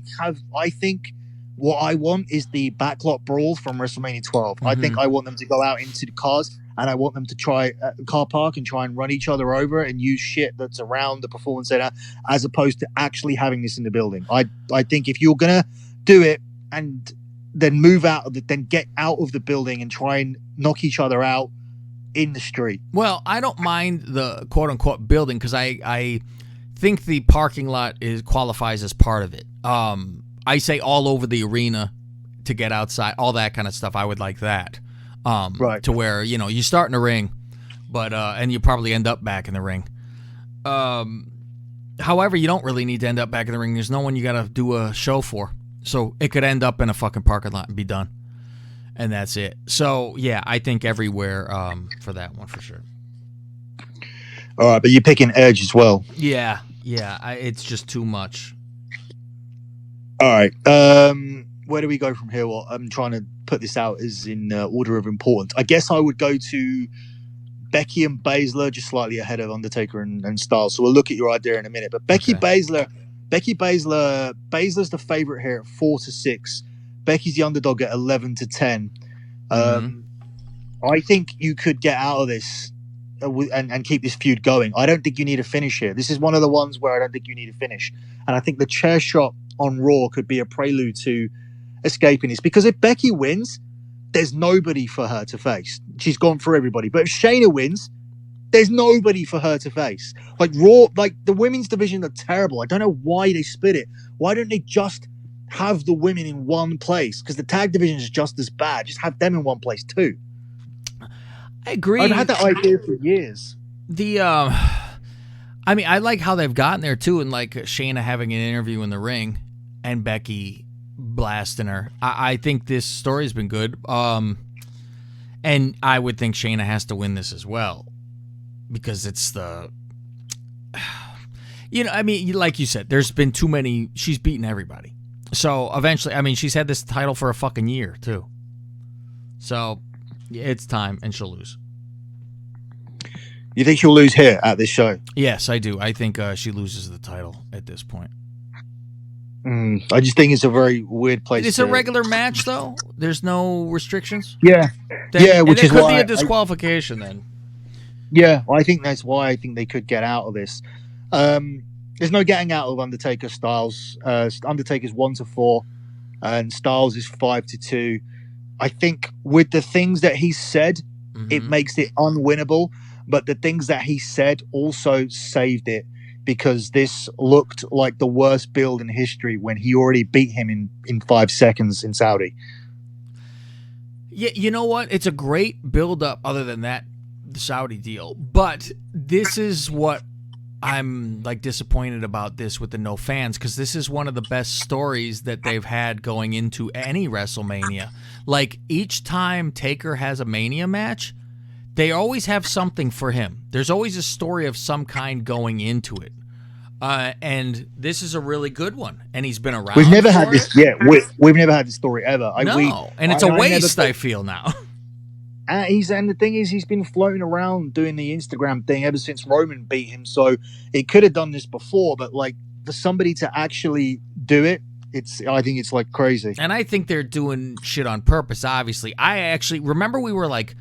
think what I want is the backlot brawls from WrestleMania 12. I think I want them to go out into the cars, and I want them to try car park and try and run each other over and use shit that's around the performance center, as opposed to actually having this in the building. I think if you're gonna do it and then then get out of the building and try and knock each other out in the street. Well, I don't mind the quote unquote building, because I think the parking lot qualifies as part of it. I say all over the arena to get outside, all that kind of stuff. I would like that. Right. To where, you start in the ring, but and you probably end up back in the ring. However, you don't really need to end up back in the ring. There's no one you got to do a show for. So it could end up in a fucking parking lot and be done. And that's it. So, yeah, I think everywhere for that one for sure. All right, but you're picking Edge as well. Yeah. It's just too much. All right. Where do we go from here? Well, I'm trying to put this out as in order of importance. I guess I would go to Becky and Baszler, just slightly ahead of Undertaker and Styles. So we'll look at your idea in a minute. But Baszler's the favorite here at 4-6. Becky's the underdog at 11-10. I think you could get out of this and keep this feud going. I don't think you need a finish here. This is one of the ones where I don't think you need a finish. And I think the chair shot on Raw could be a prelude to escaping this. Because if Becky wins, there's nobody for her to face. She's gone for everybody. But if Shayna wins, there's nobody for her to face. Like Raw, like the women's division are terrible. I don't know why they split it. Why don't they just have the women in one place? Because the tag division is just as bad. Just have them in one place too. I agree. I've had that idea for years. I mean, I like how they've gotten there too, and like Shayna having an interview in the ring and Becky blasting her. I think this story's been good. And I would think Shayna has to win this as well, because it's I mean, like you said, there's been too many. She's beaten everybody. So eventually, I mean, she's had this title for a fucking year too. So it's time, and she'll lose. You think she'll lose here at this show? Yes, I do. I think she loses the title at this point. I just think it's a very weird place. It's a regular match, though. There's no restrictions. Yeah, which is why it could be a disqualification then. Yeah, I think that's why I think they could get out of this. There's no getting out of Undertaker Styles. Undertaker's 1-4, and Styles is 5-2. I think with the things that he said, it makes it unwinnable. But the things that he said also saved it, because this looked like the worst build in history when he already beat him in 5 seconds in Saudi. Yeah, you know what? It's a great build-up other than that, the Saudi deal. But this is what I'm like disappointed about this with the no fans, because this is one of the best stories that they've had going into any WrestleMania. Like, each time Taker has a Mania match, they always have something for him. There's always a story of some kind going into it. And this is a really good one. And he's been around. We've never had this. Yeah, we've never had this story ever. And it's a waste, I feel now. And the thing is, he's been floating around doing the Instagram thing ever since Roman beat him. So it could have done this before, but like for somebody to actually do it, I think it's like crazy. And I think they're doing shit on purpose. Obviously, I actually remember we were like,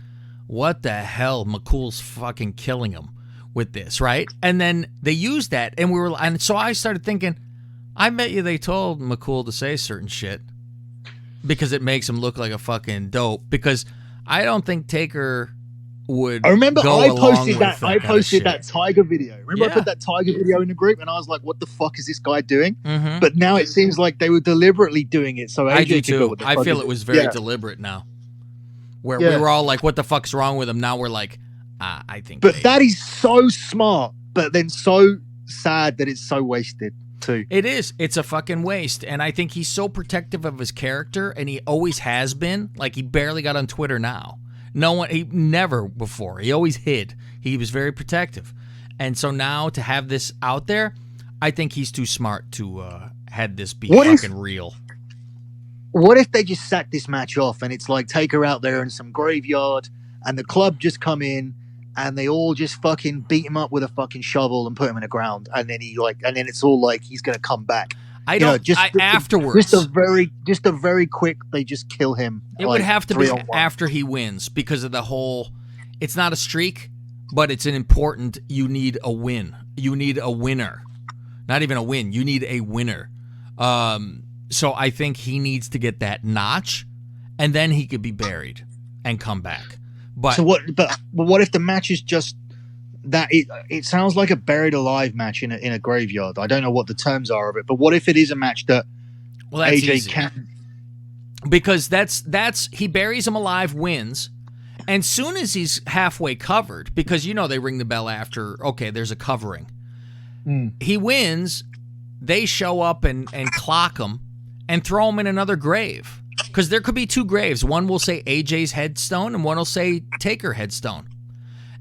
"What the hell? McCool's fucking killing him with this, right?" And then they used that, and so I started thinking, I bet you they told McCool to say certain shit because it makes him look like a fucking dope. Because I don't think Taker would. I remember go I posted along that. with I posted that Tiger video. Remember I put that Tiger video in the group, and I was like, "What the fuck is this guy doing?" Mm-hmm. But now it seems like they were deliberately doing it. So AJ I do could go too. with the I feel it was very deliberate now. Where we were all like, "What the fuck's wrong with him?" Now we're like, I think. But that is so smart, but then so sad that it's so wasted too. It is. It's a fucking waste. And I think he's so protective of his character, and he always has been. Like, he barely got on Twitter now. He never before. He always hid. He was very protective. And so now to have this out there, I think he's too smart to had this be real. What if they just sack this match off and it's like Taker out there in some graveyard and the club just come in and they all just fucking beat him up with a fucking shovel and put him in the ground, and then it's all like he's gonna come back. Afterwards. Just a very quick, they just kill him. It would have to be after he wins because of the whole, it's not a streak, but it's an important, you need a win. You need a winner. Not even a win. You need a winner. So I think he needs to get that notch, and then he could be buried and come back. But what if the match is just that? It sounds like a buried alive match in a graveyard. I don't know what the terms are of it, but what if it is a match that that's AJ easy. can? Because that's he buries him alive, wins, and soon as he's halfway covered, because they ring the bell after. Okay, there's a covering. He wins. They show up and clock him and throw him in another grave. Because there could be two graves. One will say AJ's headstone and one will say Taker headstone.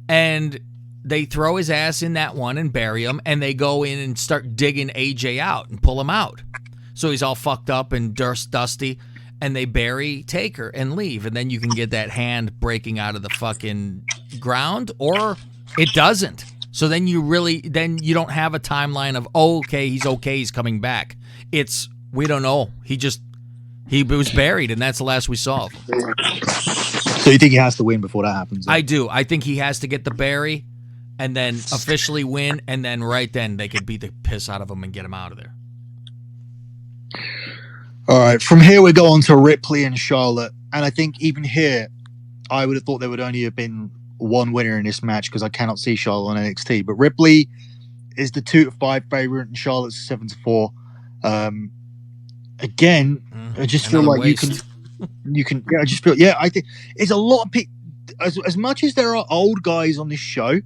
And they throw his ass in that one and bury him, and they go in and start digging AJ out and pull him out. So he's all fucked up and dusty, and they bury Taker and leave. And then you can get that hand breaking out of the fucking ground, or it doesn't. So then you don't have a timeline of, he's coming back. It's, we don't know. He was buried, and that's the last we saw of him. So you think he has to win before that happens? I do. I think he has to get the bury and then officially win, and then right then they could beat the piss out of him and get him out of there. All right. From here, we go on to Ripley and Charlotte. And I think even here, I would have thought there would only have been one winner in this match because I cannot see Charlotte on NXT. But Ripley is the 2-5 favorite, and Charlotte's 7-4. Again, I just feel like waste. you can. I just feel. Yeah, I think it's a lot of people. As much as there are old guys on this show,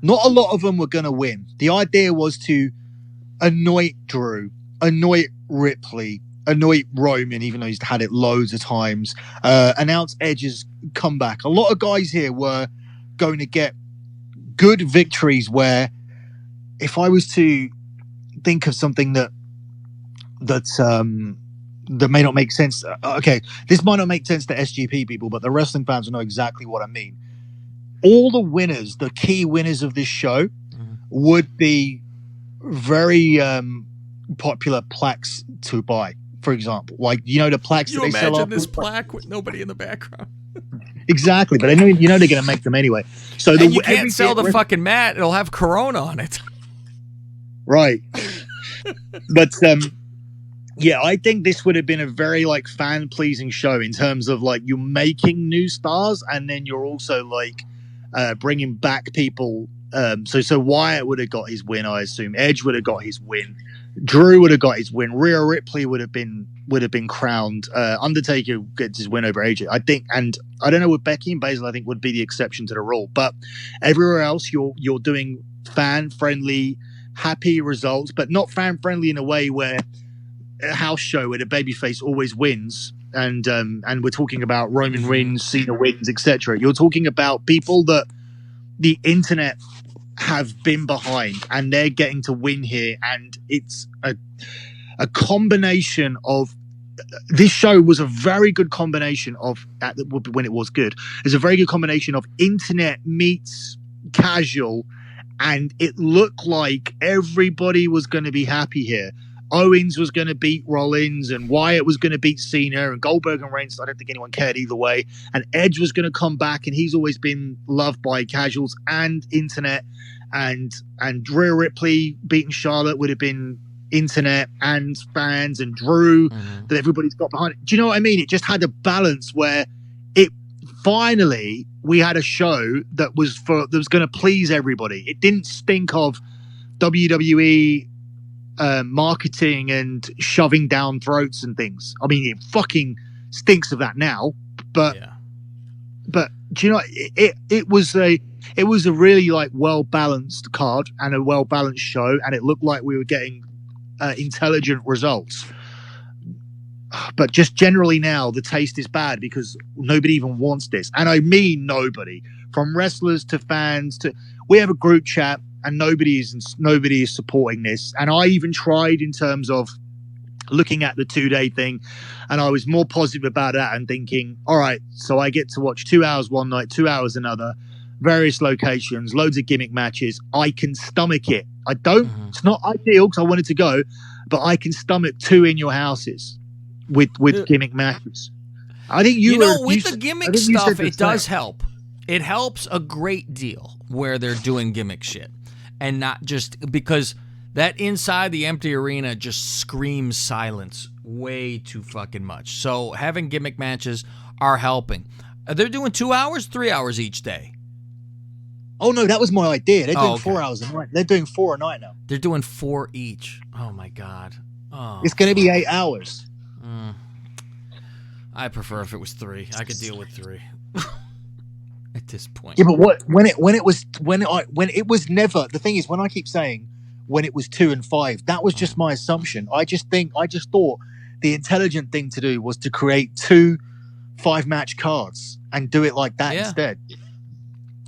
not a lot of them were going to win. The idea was to annoy Drew, annoy Ripley, annoy Roman, even though he's had it loads of times. Announce Edge's comeback. A lot of guys here were going to get good victories. Where if I was to think of something that may not make sense. Okay, this might not make sense to SGP people, but the wrestling fans will know exactly what I mean. All the winners, the key winners of this show, would be very popular plaques to buy. For example, like the plaques that they sell. Imagine this plaque with nobody in the background. Exactly, but they know they're going to make them anyway. So you can't sell the fucking mat; it'll have Corona on it. Right, but yeah, I think this would have been a very fan pleasing show in terms of you're making new stars, and then you're also bringing back people. So Wyatt would have got his win, I assume. Edge would have got his win. Drew would have got his win. Rhea Ripley would have been crowned. Undertaker gets his win over AJ, I think, and I don't know with Becky and Baszler, I think would be the exception to the rule. But everywhere else, you're doing fan friendly, happy results, but not fan friendly in a way where a house show where the babyface always wins. And we're talking about Roman Reigns, Cena wins, etc. You're talking about people that the internet have been behind, and they're getting to win here. And it's a combination of. This show was a very good combination of, when it was good, it's a very good combination of internet meets casual, and it looked like everybody was going to be happy here. Owens was going to beat Rollins, and Wyatt was going to beat Cena, and Goldberg and Reigns, I don't think anyone cared either way. And Edge was going to come back, and he's always been loved by casuals and internet. And Rhea Ripley beating Charlotte would have been internet and fans, and Drew that everybody's got behind it. Do you know what I mean? It just had a balance where it finally, we had a show that was going to please everybody. It didn't stink of WWE marketing and shoving down throats and things. I mean, it fucking stinks of that now, but do you know, it was a really like well balanced card and a well balanced show, and it looked like we were getting intelligent results. But just generally now, the taste is bad because nobody even wants this, and I mean nobody, from wrestlers to fans to. We have a group chat, and nobody is supporting this. And I even tried in terms of looking at the 2-day thing, and I was more positive about that and thinking, all right, so I get to watch 2 hours one night, 2 hours another, various locations, loads of gimmick matches. I can stomach it. I don't. It's not ideal because I wanted to go, but I can stomach 2 in your houses with gimmick matches. I think with the gimmick stuff, it does help. It helps a great deal where they're doing gimmick shit, and not just because that inside the empty arena just screams silence way too fucking much. So having gimmick matches are helping. They're doing 2 hours, 3 hours each day. Oh no, that was my idea. They're doing 4 hours a night. They're doing 4 a night now. They're doing 4 each. Oh my god. Oh, it's going to be 8 hours. I prefer if it was 3. I could deal with 3 at this point. Yeah, but when it was never. The thing is, when I keep saying when it was 2 and 5, that was just my assumption. I just thought the intelligent thing to do was to create 2 5-match cards and do it like that instead.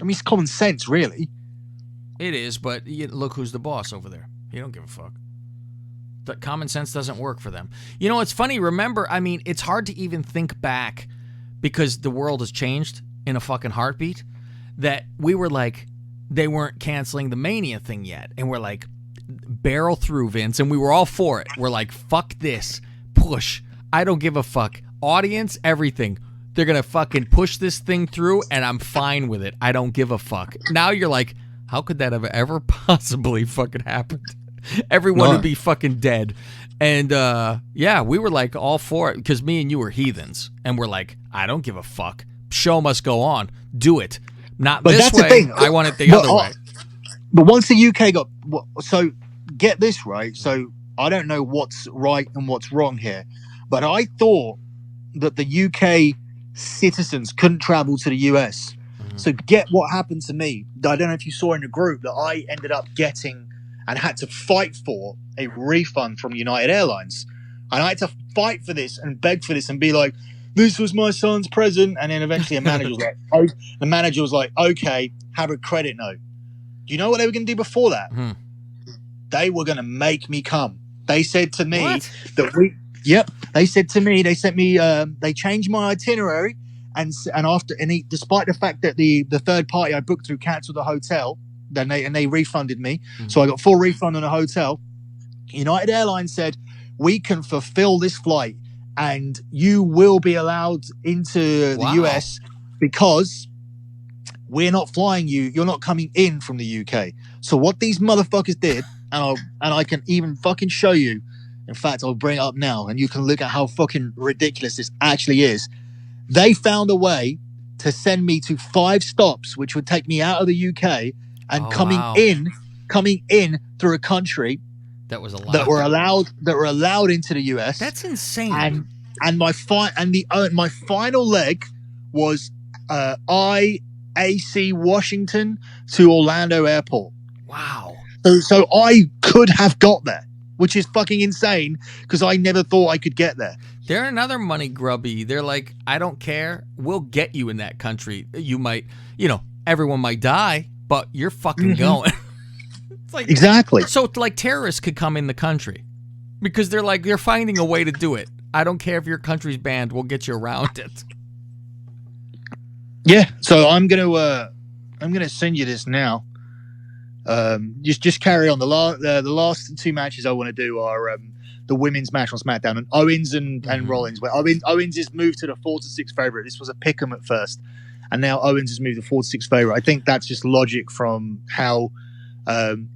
I mean, it's common sense, really. It is, but look who's the boss over there. You don't give a fuck. That common sense doesn't work for them. You know, it's funny. Remember, I mean, it's hard to even think back because the world has changed in a fucking heartbeat, that we were like, they weren't canceling the Mania thing yet. And we're like, barrel through, Vince. And we were all for it. We're like, fuck this. Push. I don't give a fuck. Audience, everything. They're going to fucking push this thing through, and I'm fine with it. I don't give a fuck. Now you're like, how could that have ever possibly fucking happened? Everyone would be fucking dead. And, we were like all for it because me and you were heathens. And we're like, I don't give a fuck. Show must go on. Do it. Not this way. The thing. I want it the other way. But once the UK got... So, get this right. So, I don't know what's right and what's wrong here. But I thought that the UK citizens couldn't travel to the US. So get what happened to me. I don't know if you saw in the group that I ended up getting and had to fight for a refund from United Airlines. And I had to fight for this and beg for this and be like, this was my son's present. And then eventually the manager was like, okay, have a credit note. Do you know what they were going to do before that? They were going to make me come. They said to me they said to me, they sent me, they changed my itinerary, and despite the fact that the third party I booked through canceled the hotel, then they refunded me, so I got full refund on the hotel. United Airlines said, we can fulfill this flight, and you will be allowed into the US because we're not flying you. You're not coming in from the UK. So what these motherfuckers did, and I can even fucking show you. In fact, I'll bring it up now, and you can look at how fucking ridiculous this actually is. They found a way to send me to 5 stops, which would take me out of the UK and coming in through a country that was allowed. That were allowed into the US. That's insane. And my final leg was IAC Washington to Orlando Airport. Wow. So I could have got there, which is fucking insane because I never thought I could get there. They're another money grubby. They're like, I don't care. We'll get you in that country. You might, everyone might die, but you're fucking going. It's like, exactly. So like terrorists could come in the country because they're finding a way to do it. I don't care if your country's banned. We'll get you around it. Yeah. So I'm gonna send you this now. Just carry on. The last two matches I want to do are the women's match on SmackDown, and Owens and Rollins. Where Owens is moved to the 4-6 favorite. This was a pick'em at first, and now Owens has moved to 4-6 favorite. I think that's just logic from how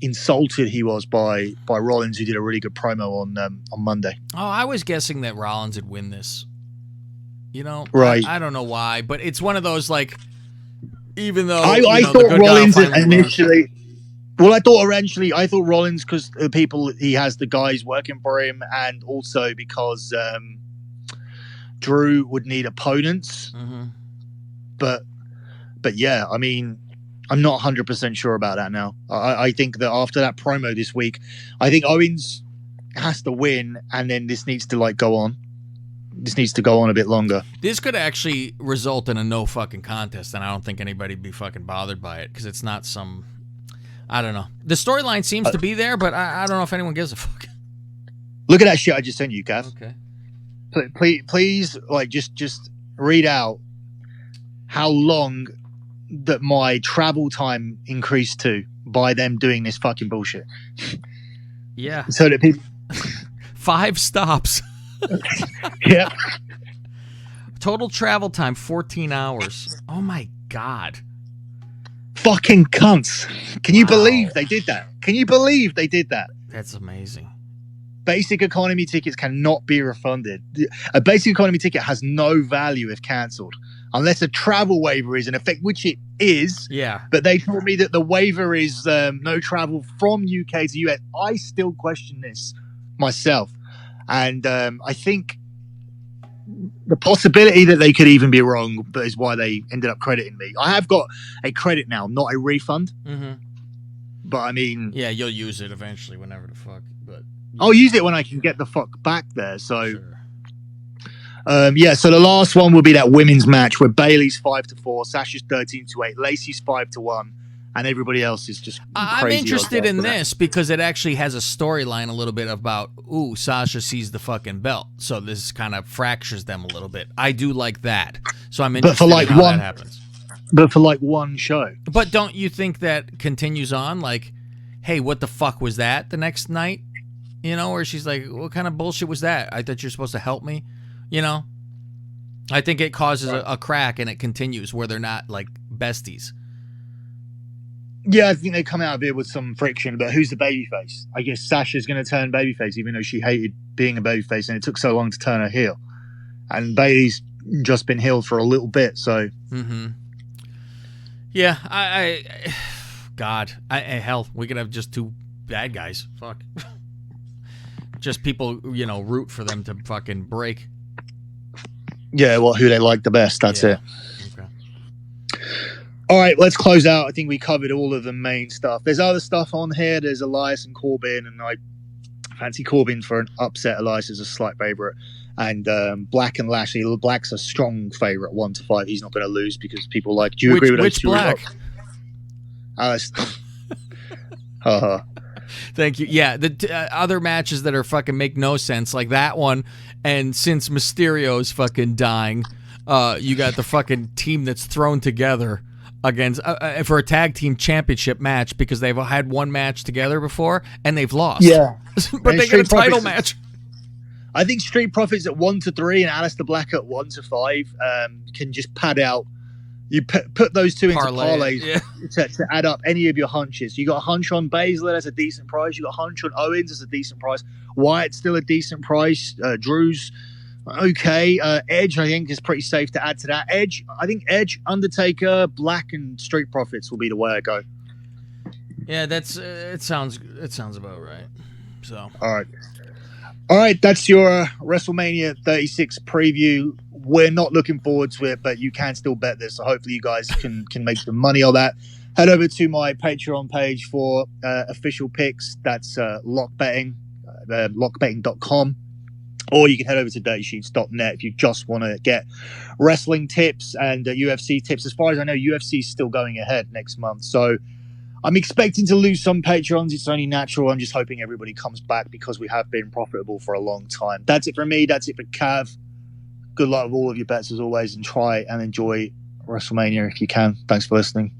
insulted he was by Rollins, who did a really good promo on Monday. Oh, I was guessing that Rollins would win this. Right? I don't know why, but it's one of those like, even though I thought Rollins initially. Well, I thought Rollins because the people he has the guys working for him, and also because Drew would need opponents. Mm-hmm. But yeah, I mean, I'm not 100% sure about that now. I think that after that promo this week, I think Owens has to win, and then this needs to go on. This needs to go on a bit longer. This could actually result in a no fucking contest, and I don't think anybody'd be fucking bothered by it because it's not some. I don't know. The storyline seems to be there, but I don't know if anyone gives a fuck. Look at that shit I just sent you, Kath. Okay. Please, just read out how long that my travel time increased to by them doing this fucking bullshit. Yeah. So that people 5 stops. Yeah. Total travel time 14 hours. Oh my god. Fucking cunts. Can you believe they did that? Can you believe they did that? That's amazing. Basic economy tickets cannot be refunded. A basic economy ticket has no value if cancelled, unless a travel waiver is in effect, which it is. Yeah. But they told me that the waiver is no travel from UK to US. I still question this myself. And I think the possibility that they could even be wrong, but is why they ended up crediting me. I have got a credit now, not a refund. Mm-hmm. But I mean, yeah, you'll use it eventually, whenever the fuck. But I'll use it when I can get the fuck back there. So, sure. So the last one will be that women's match where Bayley's 5-4, Sasha's 13-8, Lacey's 5-1, and everybody else is just. I'm interested in this because it actually has a storyline a little bit about, Sasha sees the fucking belt, so this kind of fractures them a little bit. I do like that, so I'm interested in how that happens. But for one show. But don't you think that continues on? Like, hey, what the fuck was that the next night? Where she's like, what kind of bullshit was that? I thought you're supposed to help me. I think it causes a crack and it continues where they're not like besties. Yeah, I think they come out of here with some friction, but who's the babyface? I guess Sasha's going to turn babyface, even though she hated being a babyface and it took so long to turn her heel. And Bayley's just been heel for a little bit, so. Mm-hmm. Yeah, God, hell, we could have just 2 bad guys. Fuck. Just people, root for them to fucking break. Yeah, well, who they like the best, that's it. Okay. All right, let's close out. I think we covered all of the main stuff. There's other stuff on here. There's Elias and Corbin, and I fancy Corbin for an upset. Elias is a slight favorite. And Black and Lashley. Black's a strong favorite, 1-5. He's not going to lose because people like. Do you agree with those which two Black? Thank you. Yeah, the other matches that are fucking make no sense, like that one. And since Mysterio's fucking dying, you got the fucking team that's thrown together against for a tag team championship match because they've had one match together before and they've lost. Yeah, but they get a title match. I think Street Profits at 1-3 and Aleister Black at 1-5 can just pad out. You put those two into parlays to add up any of your hunches. You got a hunch on Baszler, that's a decent price. You got a hunch on Owens, that's a decent price. Wyatt's still a decent price. Drew's okay. Edge, I think, is pretty safe to add to that. I think Edge, Undertaker, Black, and Street Profits will be the way I go. Yeah, that's it sounds about right. So, all right, that's your WrestleMania 36 preview. We're not looking forward to it, but you can still bet this. So hopefully you guys can make some money on that. Head over to my Patreon page for official picks. That's lock betting, lockbetting.com. Or you can head over to dirtysheets.net if you just want to get wrestling tips and UFC tips. As far as I know, UFC is still going ahead next month. So I'm expecting to lose some Patrons. It's only natural. I'm just hoping everybody comes back because we have been profitable for a long time. That's it for me. That's it for Cav. Good luck with all of your bets as always, and try and enjoy WrestleMania if you can. Thanks for listening.